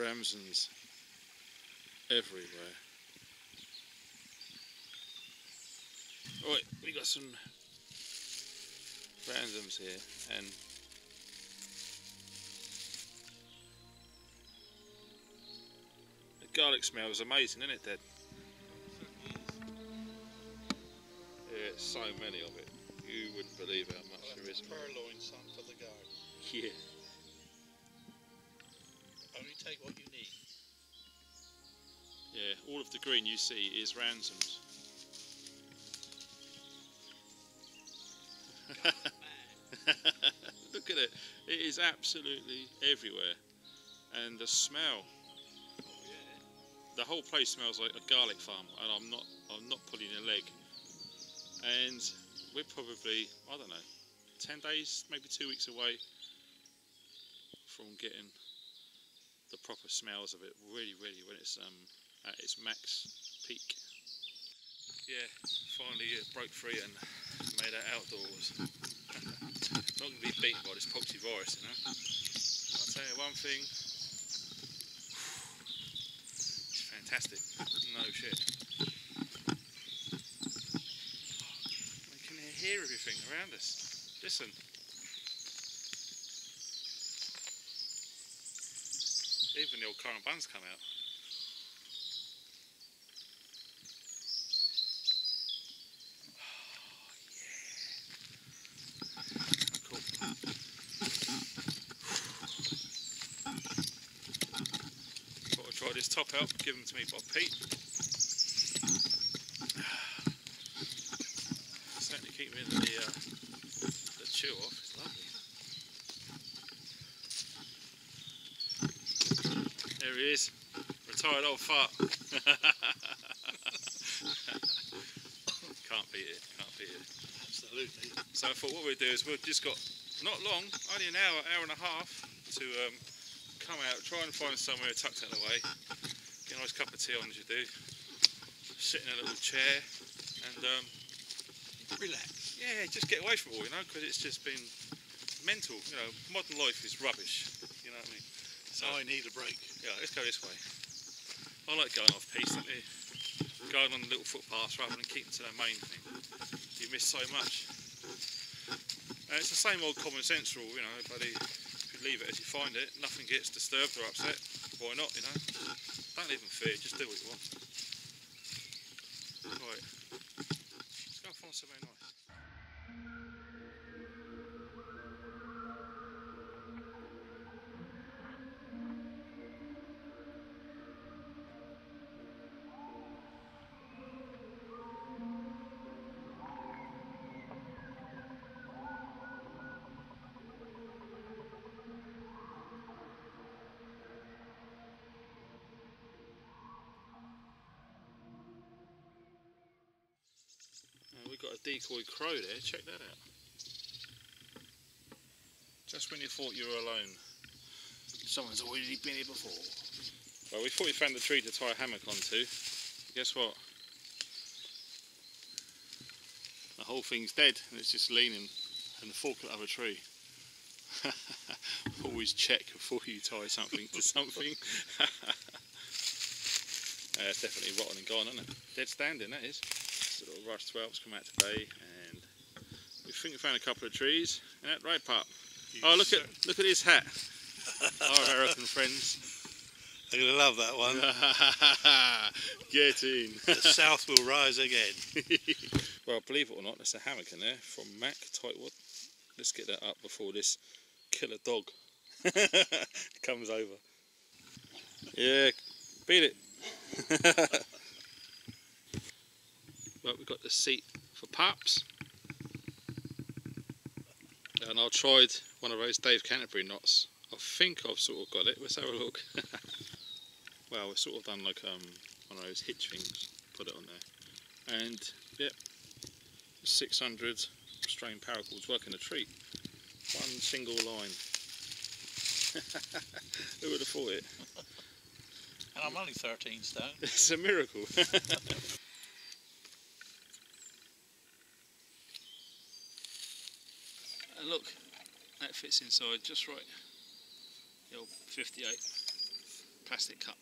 Ramsons everywhere. Right, we got some randoms here, and the garlic smell is amazing, isn't it, Dad? Yeah, so many of it. You wouldn't believe how much there is. Purloin some for the garden. Yeah. Only take what you need. Yeah, all of the green you see is ransoms. Look at it. It is absolutely everywhere. And the smell. Oh yeah. The whole place smells like a garlic farm, and I'm not pulling a leg. And we're probably, I don't know, 10 days, maybe 2 weeks away from getting the proper smells of it, really when it's at its max peak. Yeah, finally broke free and made it outdoors. Not going to be beaten by this poxy virus, you know. I'll tell you one thing, it's fantastic, no shit. We can hear everything around us. Listen. Even the old currant buns come out. Thought I'd try this top out, given to me by Pete. Certainly keep me the chill off, it's lovely. There he is, retired old fart. Can't beat it, can't beat it. Absolutely. So I thought what we'd do is we've just got, not long, only an hour and a half to come out, try and find somewhere tucked out of the way, get a nice cup of tea on as you do, sit in a little chair and relax. yeah, just get away from it all, you know, because it's just been mental, you know, modern life is rubbish, you know what I mean. So I need a break. yeah, let's go this way. I like going off piste, don't you? Going on the little footpaths rather than keeping to the main thing. You miss so much. And it's the same old common sense rule, you know, buddy. If you leave it as you find it, nothing gets disturbed or upset. Why not, you know? Don't live in fear, just do what you want. Right, let's go and find somewhere nice. We've got a decoy crow there, check that out. Just when you thought you were alone, someone's already been here before. Well, we thought we found a tree to tie a hammock onto. Guess what? The whole thing's dead and it's just leaning in the fork of a tree. Always check before you tie something to something. It's definitely rotten and gone, isn't it? Dead standing, that is. Little rush 12's come out today, and we think we found a couple of trees. Yeah, right, pup. Oh, look at his hat. Our American friends. They're going to love that one. Get in. The South will rise again. Well, believe it or not, there's a hammock in there from Mac Tightwood. Let's get that up before this killer dog comes over. Yeah, beat it. Well, we've got the seat for pups, and I tried one of those Dave Canterbury knots. I think I've sort of got it. Let's have a look. Well, we've sort of done like one of those hitch things, put it on there, and yep, 600 strain paracords working a treat. One single line. Who would have thought it? And I'm only 13 stone. It's a miracle. And look, that fits inside just right. The old 58 plastic cup.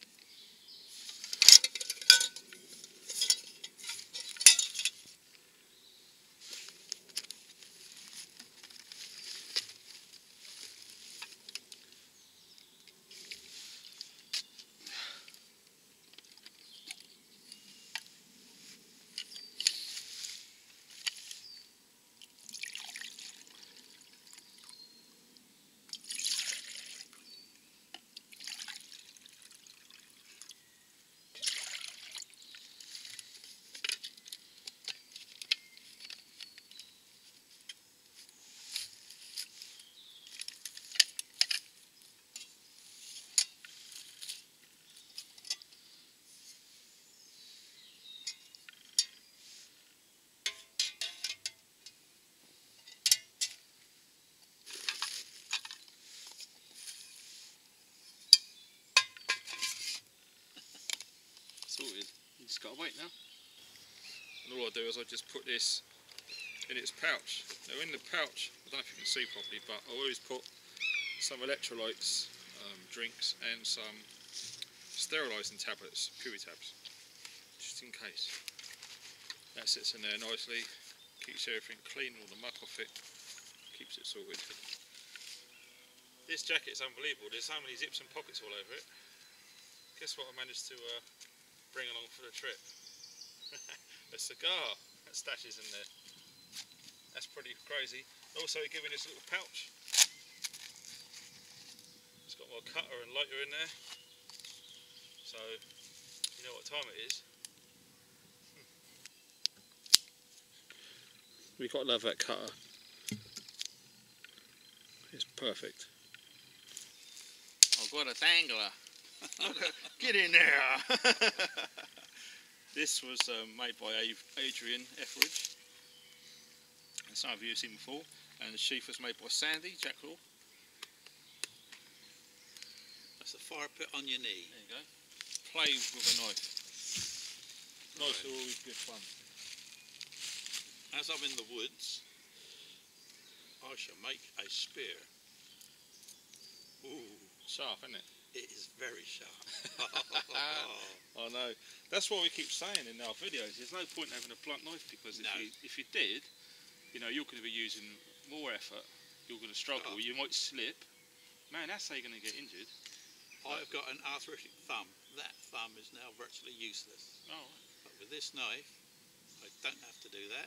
Sorted. You just gotta wait now. And all I do is I just put this in its pouch. Now in the pouch, I don't know if you can see properly, but I always put some electrolytes, drinks, and some sterilising tablets, Puritabs, just in case. That sits in there nicely, keeps everything clean, all the muck off it, keeps it sorted. This jacket is unbelievable. There's so many zips and pockets all over it. Guess what I managed to bring along for the trip? A cigar that stashes in there. That's pretty crazy. Also given this little pouch. It's got my cutter and lighter in there. So you know what time it is. We've got to love that cutter. It's perfect. I've got a dangler. Get in there! This was made by Adrian Etheridge, and some of you have seen before, and the sheath was made by Sandy Jackrell. That's the fire pit on your knee. There you go. Play with a knife. Knives are always good fun. As I'm in the woods, I shall make a spear. Ooh, Sharp, isn't it? it is very sharp. I know. That's what we keep saying in our videos. There's no point having a blunt knife because if you did, you know, you're going to be using more effort. You're going to struggle. You might slip. Man, that's how you're going to get injured. I've got an arthritic thumb. That thumb is now virtually useless. Oh, right. But with this knife, I don't have to do that.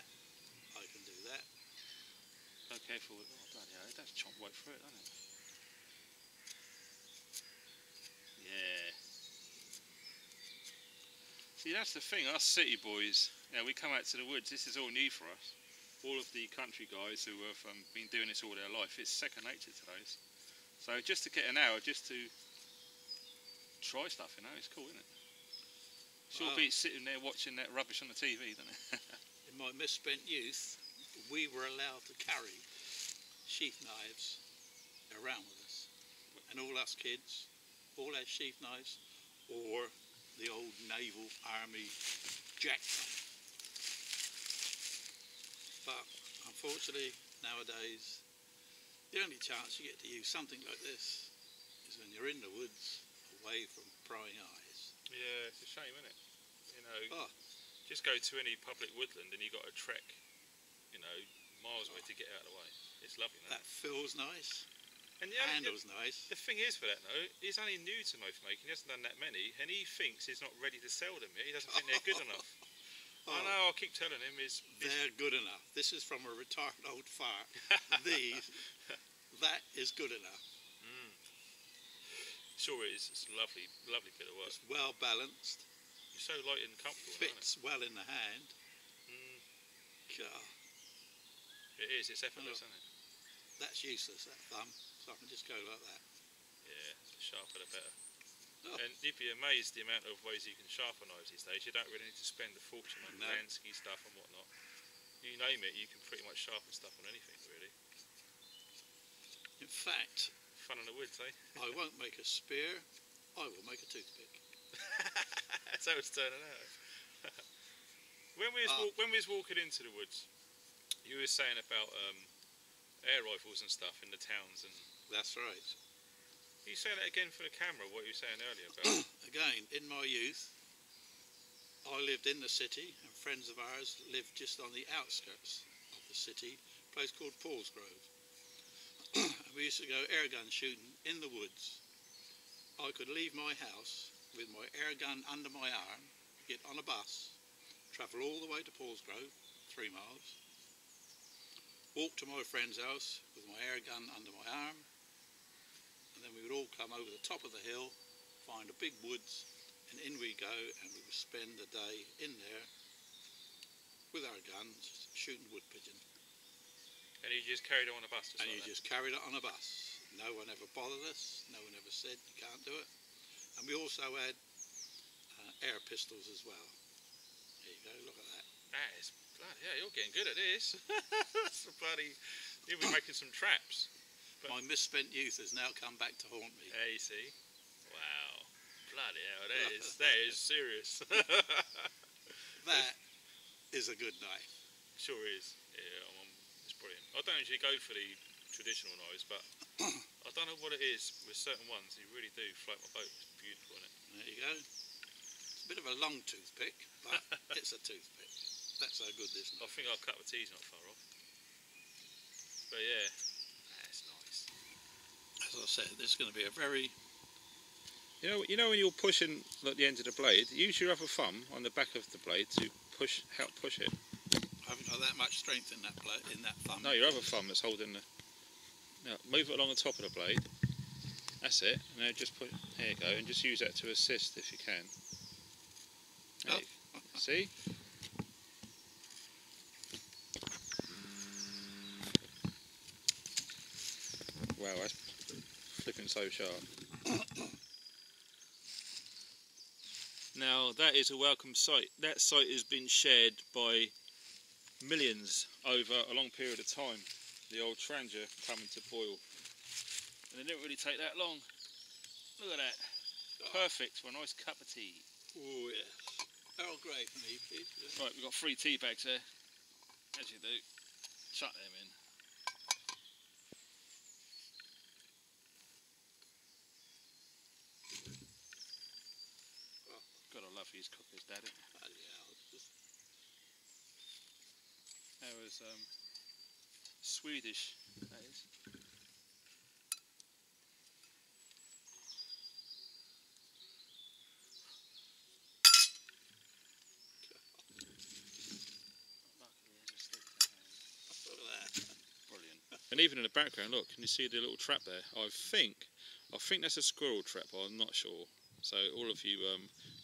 I can do that. Be careful with it. Oh, bloody hell, that's chomp right through it, doesn't it? Yeah. See, that's the thing, us city boys, we come out to the woods, this is all new for us. All of the country guys who have been doing this all their life, it's second nature to those. So just to get an hour, just to try stuff, you know, it's cool, isn't it? Sure beats sitting there watching that rubbish on the TV, doesn't it? In my misspent youth, we were allowed to carry sheath knives around with us. And all us kids all had sheath knives or the old naval army jack knife. But unfortunately nowadays the only chance you get to use something like this is when you're in the woods away from prying eyes. Yeah, it's a shame, isn't it? You know, just go to any public woodland and you've got to trek, you know, miles away to get out of the way. It's lovely, isn't it? That feels nice. And handle's nice. The thing is for that though, he's only new to knife making, he hasn't done that many, and he thinks he's not ready to sell them yet, he doesn't think they're good enough. I know, I'll keep telling him they're good enough. This is from a retired old fart. That is good enough. Sure is, it's a lovely, lovely bit of work. It's well balanced. You're so light and comfortable. Fits well in the hand. God. It is, it's effortless, isn't it? That's useless, that thumb. So I can just go like that. Yeah, the sharper the better. And you'd be amazed the amount of ways you can sharpen knives these days. You don't really need to spend a fortune on Lansky stuff and whatnot. You name it, you can pretty much sharpen stuff on anything, really. In fact, fun in the woods, eh? I won't make a spear, I will make a toothpick. That's how it's turning out. When we was walking into the woods, you were saying about air rifles and stuff in the towns, and that's right. You say that again for the camera, what you were saying earlier about... Again, in my youth, I lived in the city, and friends of ours lived just on the outskirts of the city, a place called Paulsgrove. And we used to go air gun shooting in the woods. I could leave my house with my air gun under my arm, get on a bus, travel all the way to Paulsgrove, 3 miles, walk to my friend's house with my air gun under my arm, and then we would all come over the top of the hill, find a big woods, and in we go, and we would spend the day in there with our guns shooting wood pigeon. And you just carried it on a bus? And you just carried it on a bus. No one ever bothered us, no one ever said you can't do it. And we also had air pistols as well. There you go, look at that. That is bloody, yeah, you're getting good at this. That's a bloody, you'll be making some traps. But my misspent youth has now come back to haunt me. There you see. Wow. Bloody hell, that is serious. That is a good knife. Sure is. Yeah, it's brilliant. I don't usually go for the traditional knives, but I don't know what it is with certain ones. You really do float my boat. It's beautiful, isn't it? There you go. It's a bit of a long toothpick, but it's a toothpick. That's how good this knife. I think our cup of tea's not far off. But yeah, that's nice. As I said, this is going to be a very... You know when you're pushing at the end of the blade, use your other thumb on the back of the blade to help push it. I haven't got that much strength in that thumb. No, your other thumb that's holding the... Now, move it along the top of the blade. That's it. And then just put... There you go. And just use that to assist if you can. There you, see? Wow, that's flipping so sharp. Now, that is a welcome sight. That site has been shared by millions over a long period of time. The old Trangia coming to boil. And it didn't really take that long. Look at that. Perfect for a nice cup of tea. Oh, yeah. Earl Grey for me, please. Right, we've got 3 tea bags there. As you do. Chuck them in. Gotta love these cookers, Daddy. That was Swedish, that is. Brilliant. And even in the background, look, can you see the little trap there? I think that's a squirrel trap, I'm not sure. So all of you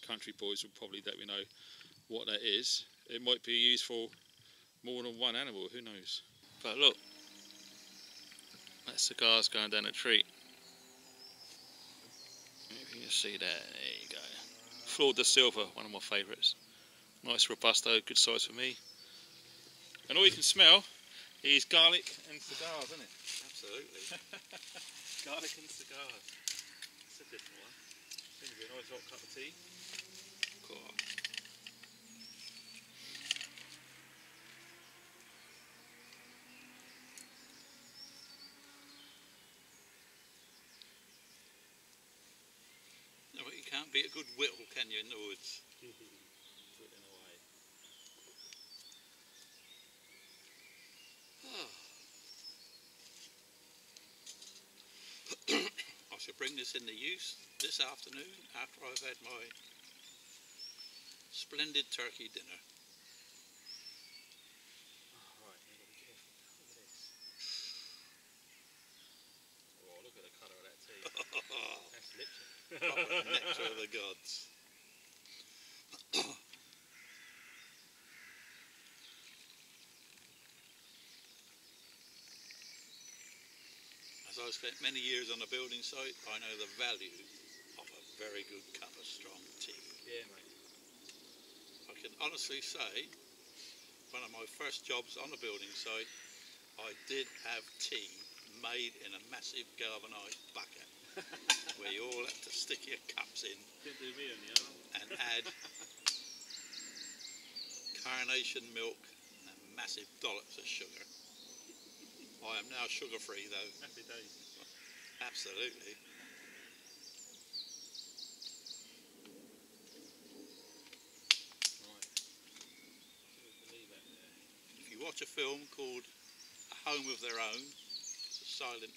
country boys will probably let me know what that is. It might be used for more than one animal, who knows. But look, that cigar's going down a tree. If you can see that, there you go. Flawed de Silva, one of my favourites. Nice robusto, good size for me. And all you can smell is garlic and cigars, isn't it? Absolutely. Garlic and cigars. That's a different one. It's going to be a nice hot cup of tea. Cool. No, but you can't beat a good whittle, can you, in the woods? Whittling away. I shall bring this into use this afternoon after I've had my splendid turkey dinner. Oh, right, you've got to be careful. Look at this. Oh, look at the colour of that tea. That's lipton. Proper nectar of the gods. As I've spent many years on a building site, I know the value of a very good cup of strong tea. Yeah, mate. I can honestly say, one of my first jobs on a building site, I did have tea made in a massive galvanised bucket where you all had to stick your cups in and add carnation milk and massive dollops of sugar. I am now sugar free though. Happy days. Absolutely. you watch a film called A Home of Their Own. It's a silent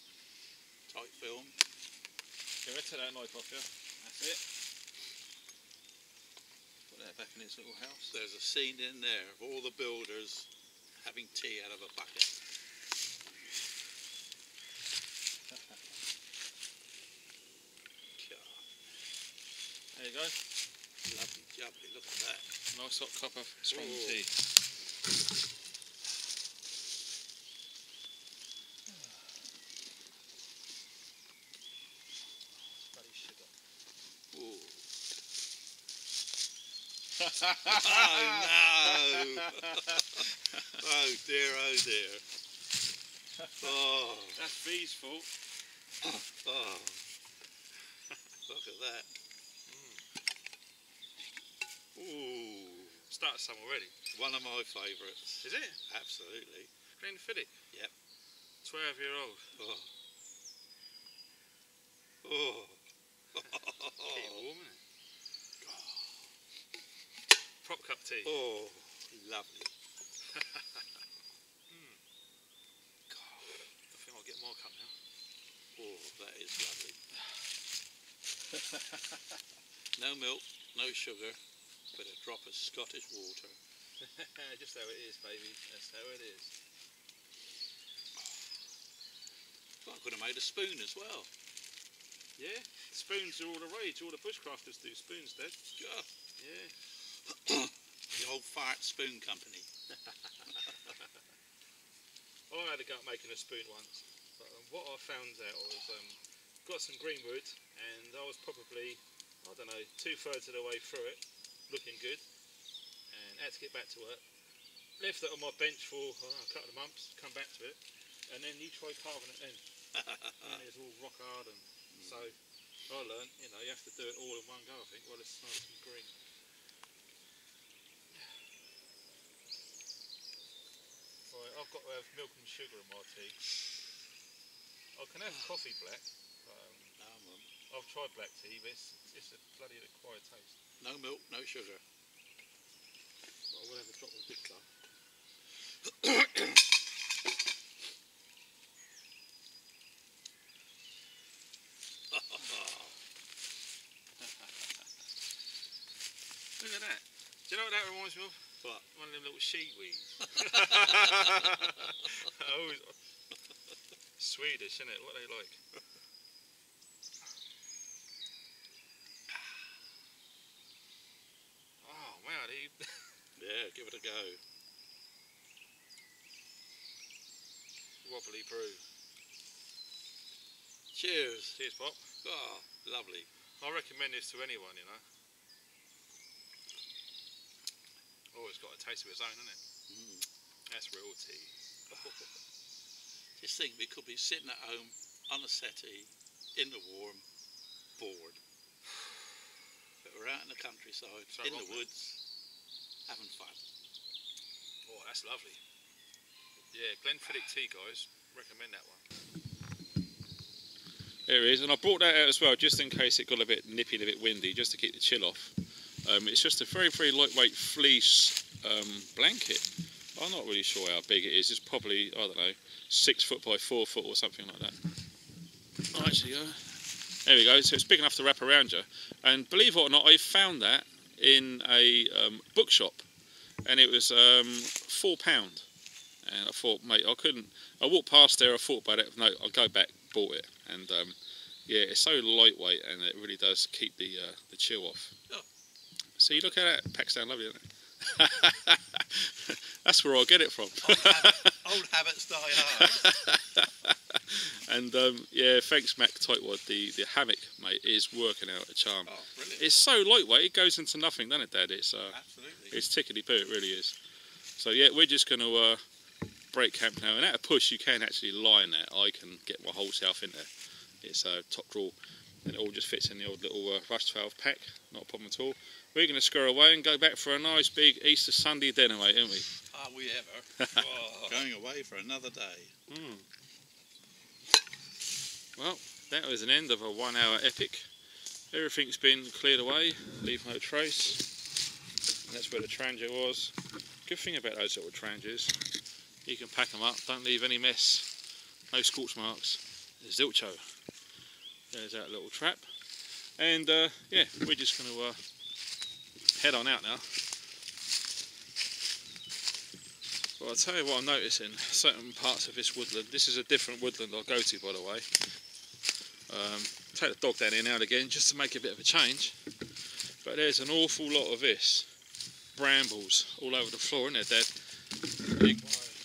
type film. Okay, let's take that knife off, yeah? That's it. Put that back in its little house. There's a scene in there of all the builders having tea out of a bucket. There you go. Lovely jubbly, look at that. Nice hot cup of strong tea. Bloody sugar. Ooh. Oh no! Oh dear, oh dear. Oh. That's V's fault. Oh. Look at that. Ooh. Started some already. One of my favourites. Is it? Absolutely. Glenfiddich? Yep. 12-year-old. Oh. Oh. Keep it warm, isn't it? Prop cup tea. Oh, lovely. God, I think I'll get more cup now. Oh, that is lovely. No milk, no sugar, but a drop of Scottish water. Just how it is, baby. That's how it is. I could have made a spoon as well. Yeah, spoons are all the rage. All the bushcrafters do spoons, Dad. Yeah. Yeah. The old fart spoon company. I had a go at making a spoon once, but what I found out was got some green wood, and I was probably, I don't know, 2/3 of the way through it, looking good, and had to get back to work. Left it on my bench for a couple of months, come back to it, and then you try carving it then, and it was all rock hard, and so I learned, you know, you have to do it all in one go. I think. Well, it's nice and green. Right, I've got to have milk and sugar in my tea. I can have coffee black. But, I've tried black tea, but it's a bloody acquired taste. No milk, no sugar. But I will have a drop of bitter. Look at that. Do you know what that reminds me of? What? One of them little seaweeds. Swedish, isn't it? What they like. Oh, wow. Yeah, give it a go. Wobbly brew. Cheers. Cheers, Pop. Oh, lovely. I recommend this to anyone, you know. Oh, it's got a taste of its own, hasn't it? That's real tea. Just think, we could be sitting at home on a settee, in the warm, bored. But we're out in the countryside, So in wrong, the woods, having fun. Oh, that's lovely. Yeah, Glenfiddich tea, guys. Recommend that one. There it is, and I brought that out as well, just in case it got a bit nippy and a bit windy, just to keep the chill off. It's just a very, very lightweight fleece blanket. I'm not really sure how big it is. It's probably, I don't know, 6 foot by 4 foot or something like that. Oh, actually, there we go. So it's big enough to wrap around you. And believe it or not, I found that in a bookshop, and it was £4. And I thought, mate, I walked past there, I thought about it. No, I'll go back, bought it, and yeah, it's so lightweight, and it really does keep the chill off. Oh. So you look at it, packs down lovely, doesn't it? That's where I get it from. Old habits die hard. And yeah, thanks Mac Tightwad. The hammock, mate, is working out a charm. Oh, brilliant. It's so lightweight, it goes into nothing, doesn't it, Dad? It's Absolutely. it's tickety-boo, it really is. So yeah, we're just going to break camp now, and at a push you can actually lie in there. I can get my whole self in there. It's a top drawer, and it all just fits in the old little rush valve pack, not a problem at all. We're going to scurry away and go back for a nice big Easter Sunday dinner, mate, aren't we? Are we ever? Oh, going away for another day. Well, that was an end of a 1 hour epic. Everything's been cleared away, leave no trace. And that's where the transit was. Good thing about those little transies, you can pack them up, don't leave any mess, no scorch marks. Zilcho. There's that little trap. And yeah, we're just going to head on out now. Well, I'll tell you what I'm noticing, certain parts of this woodland. This is a different woodland I'll go to, by the way. Take the dog down here now and again just to make a bit of a change. But there's an awful lot of this. Brambles all over the floor, isn't there, Dad?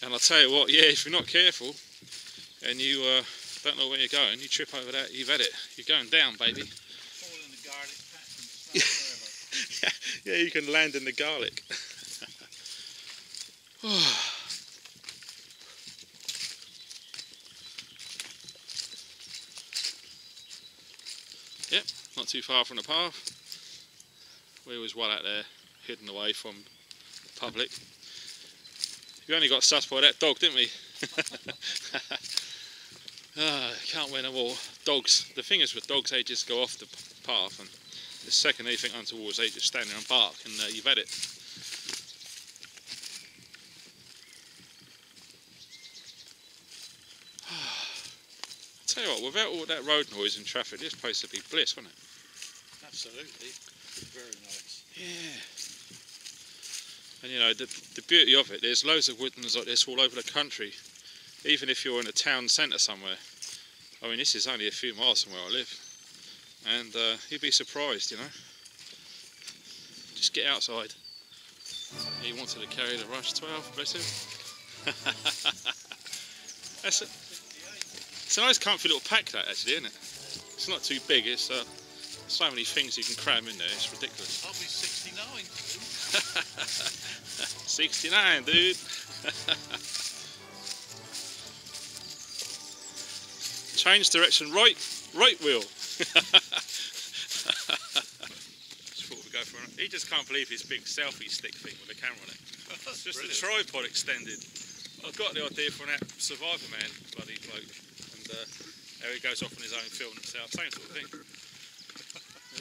And I'll tell you what, yeah, if you're not careful and you don't know where you're going, you trip over that, you've had it. You're going down, baby. Fall in the garlic patch and start forever. Yeah, you can land in the garlic. Yep, not too far from the path. We was well out there, hidden away from the public. We only got sussed by that dog, didn't we? Can't win them all. Dogs, the thing is with dogs, they just go off the path, and the second they think untowards, they just stand there and bark, and you've had it. Tell you what, without all that road noise and traffic, this place would be bliss, wouldn't it? Absolutely. Very nice. Yeah. And you know, the beauty of it, there's loads of woodlands like this all over the country. Even if you're in a town centre somewhere. I mean, this is only a few miles from where I live. And you'd be surprised, you know. Just get outside. He wanted to carry the Rush 12, bless him. That's it. It's a nice comfy little pack that actually, isn't it? It's not too big, it's so many things you can cram in there, it's ridiculous. I'll be 69 soon. 69, dude. Change direction, right wheel. Just thought we'd go for it. He just can't believe his big selfie stick thing with the camera on it. It's just a tripod extended. I got the idea from that Survivor Man, bloody bloke. There he goes off on his own, filming himself, same sort of thing.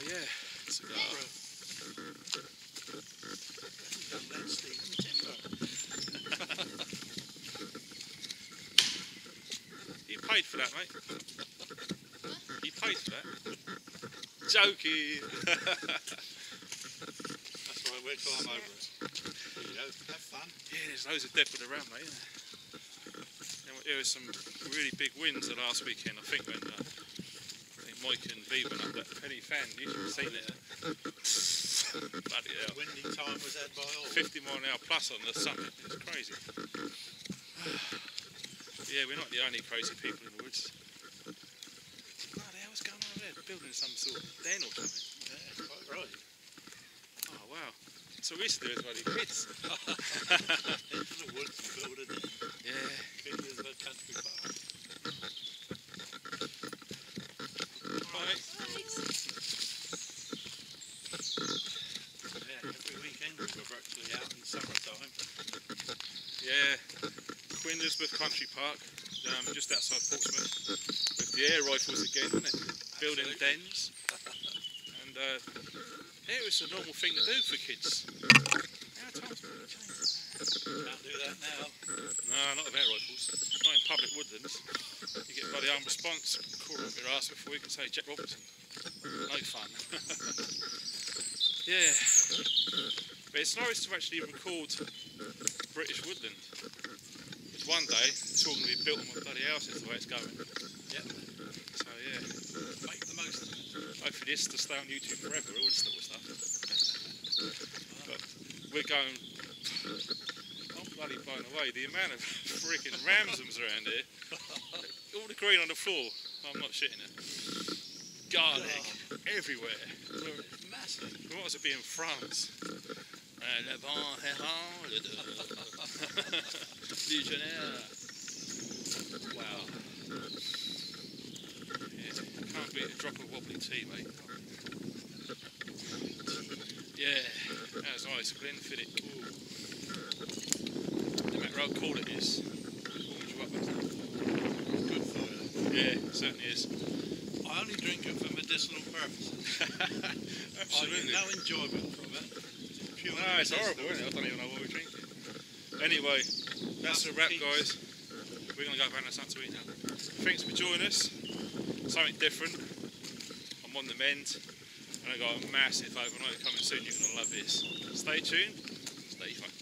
Yeah, cigar. You paid for that, mate. You paid for that. Joking. That's right, we'll climb over it. You know, have fun. Yeah, there's loads of depth around, mate. There was some really big winds the last weekend, I think, when Mike and V went up that penny fan. You should have seen it. Bloody hell. Windy time was had by all. 50 mile an hour plus on the summit. It's crazy. Yeah, we're not the only crazy people in the woods. Bloody hell, what's going on there? Building some sort of den or something. Yeah, quite right. Oh, wow. So we used to do as well, kids. Into the woods and build it in. Yeah. Big as a country park. Right. Yeah, every weekend we were virtually out in summertime. Yeah. Quindersworth Country Park, just outside Portsmouth, with the air rifles again, isn't it? Building dens. And it was a normal thing to do for kids. How times have changed? Can't do that now. No, not with air rifles. Not in public woodlands. You get bloody armed response, call up your ass before you can say Jack Robinson. No fun. Yeah. But it's nice to actually record British woodland. Because one day it's all going to be built on my bloody houses the way it's going. Yep. So yeah. Make the most of it. Hopefully this to stay on YouTube forever, all this little stuff. But we're going. I'm bloody blown away. The amount of freaking ramsums around here. All the green on the floor. I'm not shitting it. Garlic everywhere. It's massive. We might as well be in France. Wow. Yeah, can't beat a drop of wobbly tea, mate. Yeah, that was nice. Glenfiddich. No matter how cold it is, it warms you up. Good for you. Yeah, it certainly is. I only drink it for medicinal purposes. Absolutely. I get no enjoyment from it. It's purely No, it's medicinal. horrible, isn't it? I don't even know what we're drinking. Anyway, That's a wrap, guys. We're going to go back and have something to eat now. Thanks for joining us. Something different. I'm on the mend, and I've got a massive overnight coming soon. You're going to love this. Stay tuned. Stay funky.